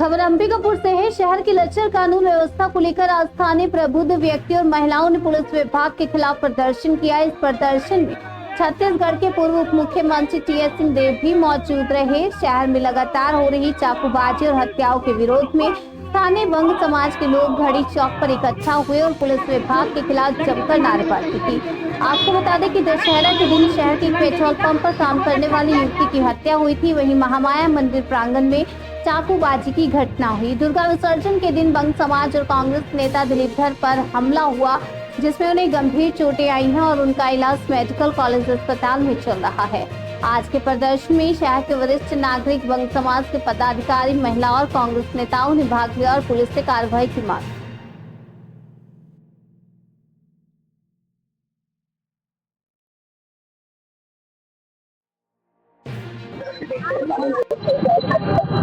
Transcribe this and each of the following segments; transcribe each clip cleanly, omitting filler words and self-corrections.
खबर अंबिकापुर से है। शहर की लचर कानून व्यवस्था को लेकर आज स्थानीय प्रबुद्ध व्यक्ति और महिलाओं ने पुलिस विभाग के खिलाफ प्रदर्शन किया। इस प्रदर्शन में छत्तीसगढ़ के पूर्व उप मुख्यमंत्री टी.एस. सिंहदेव भी मौजूद रहे। शहर में लगातार हो रही चाकूबाजी और हत्याओं के विरोध में स्थानीय बंग समाज के लोग घड़ी चौक पर इकट्ठा हुए और पुलिस विभाग के खिलाफ जमकर नारेबाजी की। आपको बता दें कि दशहरा के दिन शहर के पेट्रोल पंप पर काम करने वाली युवती की हत्या हुई थी। वहीं महामाया मंदिर प्रांगण में चाकूबाजी की घटना हुई। दुर्गा विसर्जन के दिन बंग समाज और कांग्रेस नेता दिलीप धर पर हमला हुआ, जिसमें उन्हें गंभीर चोटें आई हैं और उनका इलाज मेडिकल कॉलेज अस्पताल में चल रहा है। आज के प्रदर्शन में शहर के वरिष्ठ नागरिक, बंग समाज के पदाधिकारी, महिला और कांग्रेस नेताओं ने भाग लिया और पुलिस से कार्रवाई की मांग।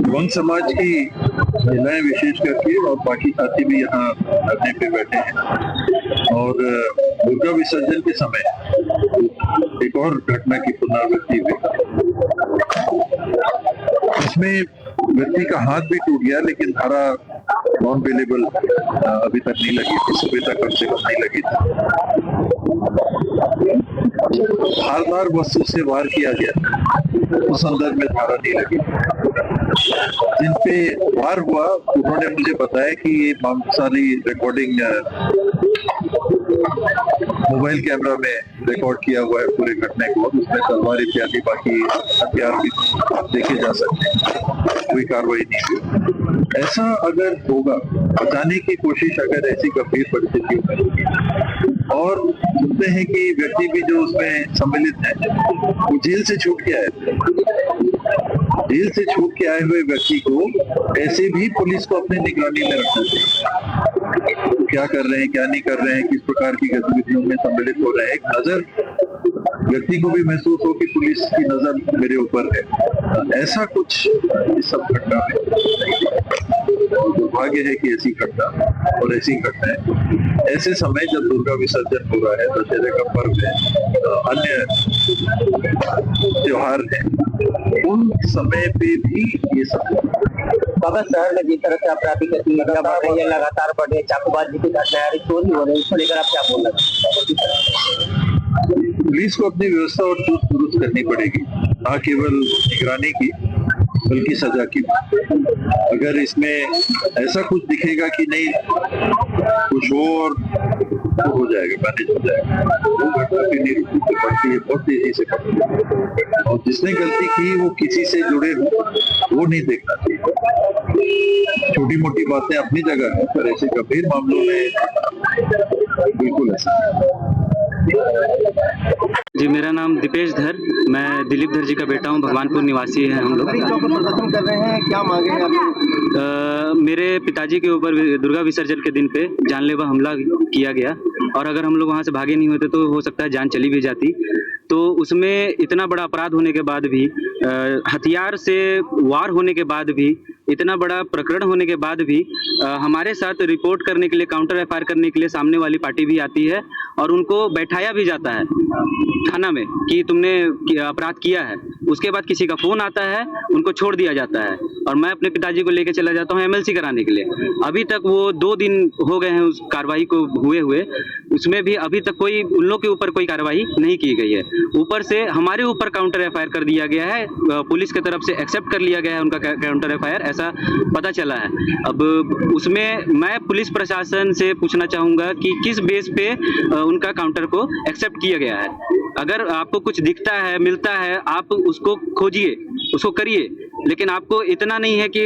बंग समाज की महिलाएं विशेष करके और बाकी साथी भी यहाँ धरने पे बैठे हैं और दुर्गा विसर्जन के समय एक और घटना की पुनरावृत्ति हुई। इसमें व्यक्ति का हाथ भी टूट गया, लेकिन धारा नॉन बेलेबल अभी तक नहीं लगी थी, सुबह तक कम से कम नहीं लगी थी। धारदार वस्तु से वार किया गया, उस संदर्भ में धारा नहीं लगी। जिन पे वार हुआ उन्होंने मुझे बताया कि ये सारी रिकॉर्डिंग मोबाइल कैमरा में रिकॉर्ड किया हुआ है पूरे घटने को। उसमें तलवार इत्यादि बाकी हथियार भी देखे जा सकते हैं। कोई कार्रवाई नहीं हुई। ऐसा अगर होगा, बचाने की कोशिश अगर ऐसी गंभीर परिस्थितियों में होगी और सुनते हैं कि व्यक्ति भी जो उसमें सम्मिलित है वो जेल से छूट के आए, जेल से छूट के आए हुए व्यक्ति को ऐसे भी पुलिस को अपने निगरानी में रखना चाहिए। क्या कर रहे हैं, क्या नहीं कर रहे हैं, किस प्रकार की गतिविधियों में सम्मिलित हो रहे हैं, एक नजर व्यक्ति को भी महसूस हो कि पुलिस की नजर मेरे ऊपर है। ऐसा कुछ इस सब घटना में दुर्भाग्य है कि ऐसी घटना और ऐसी घटनाएं ऐसे समय जब दुर्गा विसर्जन हो रहा है, दशहरे का पर्व है, अन्य त्योहार है, उन समय पे भी ये सब बाबा शहर में जिस तरह से आपराधिक गतिविधियां बढ़ रही है, लगातार बढ़ रही है, चाकूबाजी की घटनाएं, चोरी हो रही है, इसको लेकर आप क्या बोलना चाहते हैं? पुलिस को अपनी व्यवस्था और चुस्त दुरुस्त करनी पड़ेगी, न केवल निगरानी की बल्कि सजा की। अगर इसमें ऐसा कुछ दिखेगा कि नहीं कुछ हो और तो हो जाएगा, मैनेज हो जाएगा, वो घटना फिर नहीं रुकती, बढ़ती है, बहुत तेजी से बढ़ती है। और जिसने गलती की वो किसी से जुड़े हो वो नहीं देखना चाहिए। छोटी मोटी बातें अपनी जगह है, पर ऐसे गंभीर मामलों में बिल्कुल ऐसा। जी, मेरा नाम दीपेश धर, मैं दिलीप धर जी का बेटा हूँ। भगवानपुर निवासी हैं हम लोग। प्रदर्शन कर रहे हैं, क्या मांगे हैं आप? मेरे पिताजी के ऊपर दुर्गा विसर्जन के दिन पे जानलेवा हमला किया गया और अगर हम लोग वहाँ से भागे नहीं होते तो हो सकता है जान चली भी जाती। तो उसमें इतना बड़ा अपराध होने के बाद भी, हथियार से वार होने के बाद भी, इतना बड़ा प्रकरण होने के बाद भी हमारे साथ रिपोर्ट करने के लिए, काउंटर एफआईआर करने के लिए सामने वाली पार्टी भी आती है और उनको बैठाया भी जाता है थाना में कि तुमने अपराध किया है। उसके बाद किसी का फोन आता है, उनको छोड़ दिया जाता है और मैं अपने पिताजी को लेकर चला जाता हूँ एमएलसी कराने के लिए। अभी तक वो 2 दिन हो गए हैं उस कार्रवाई को हुए, उसमें भी अभी तक कोई उन लोग के ऊपर कोई कार्रवाई नहीं की गई है। ऊपर से हमारे ऊपर काउंटर एफआईआर कर दिया गया है, पुलिस की तरफ से एक्सेप्ट कर लिया गया है उनका काउंटर एफआईआर, ऐसा पता चला है। अब उसमें मैं पुलिस प्रशासन से पूछना चाहूँगा कि किस बेस पे उनका काउंटर को एक्सेप्ट किया गया है। अगर आपको कुछ दिखता है, मिलता है, आप उसको खोजिए, उसको करिए, लेकिन आपको इतना नहीं है कि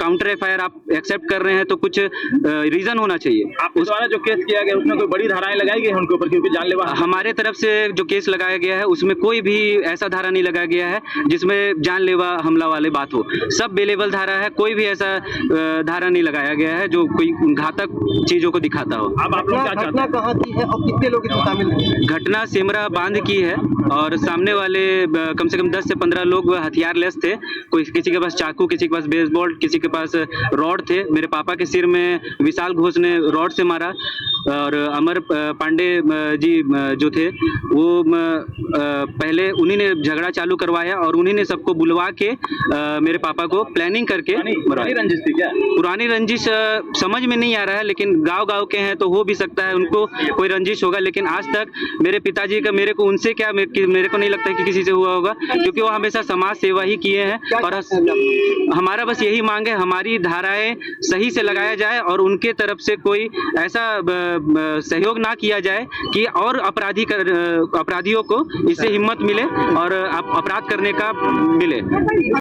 काउंटर एफआईआर आप एक्सेप्ट कर रहे हैं तो कुछ रीजन होना चाहिए। आपके द्वारा जो केस किया गया उसमें कोई बड़ी धाराएं लगाई गई हैं उनके ऊपर, क्योंकि जानलेवा हमारे तरफ से जो केस लगाया गया है उसमें कोई भी ऐसा धारा नहीं लगाया गया है जिसमें जानलेवा हमला वाली बात हो। सब बेलेबल धारा है, कोई भी ऐसा धारा नहीं लगाया गया है जो कोई घातक चीजों को दिखाता हो। अब आप लोग क्या चाहते हैं? कहाँ की है और कितने लोग इसमें शामिल हैं? घटना सेमरा बांध की है और सामने वाले कम से कम 10 से 15 लोग हथियार लेस थे। कोई किसी किसी के पास चाकू, किसी के पास बेसबॉल, किसी के पास रॉड थे। मेरे पापा के सिर में विशाल घोष ने रॉड से मारा और अमर पांडे जी जो थे वो पहले उन्हीं ने झगड़ा चालू करवाया और उन्हीं ने सबको बुलवा के मेरे पापा को प्लानिंग करके पुरानी रंजिश थी क्या? पुरानी रंजिश समझ में नहीं आ रहा है, लेकिन गांव के हैं तो हो भी सकता है उनको कोई रंजिश होगा। लेकिन आज तक मेरे पिताजी का मेरे को उनसे क्या मेरे को नहीं लगता है कि किसी से हुआ होगा, क्योंकि वो हमेशा समाज सेवा ही किए हैं। और हमारा बस यही मांग है, हमारी धाराएं सही से लगाया जाए और उनके तरफ से कोई ऐसा सहयोग ना किया जाए कि और अपराधियों को इससे हिम्मत मिले और अपराध करने का मिले।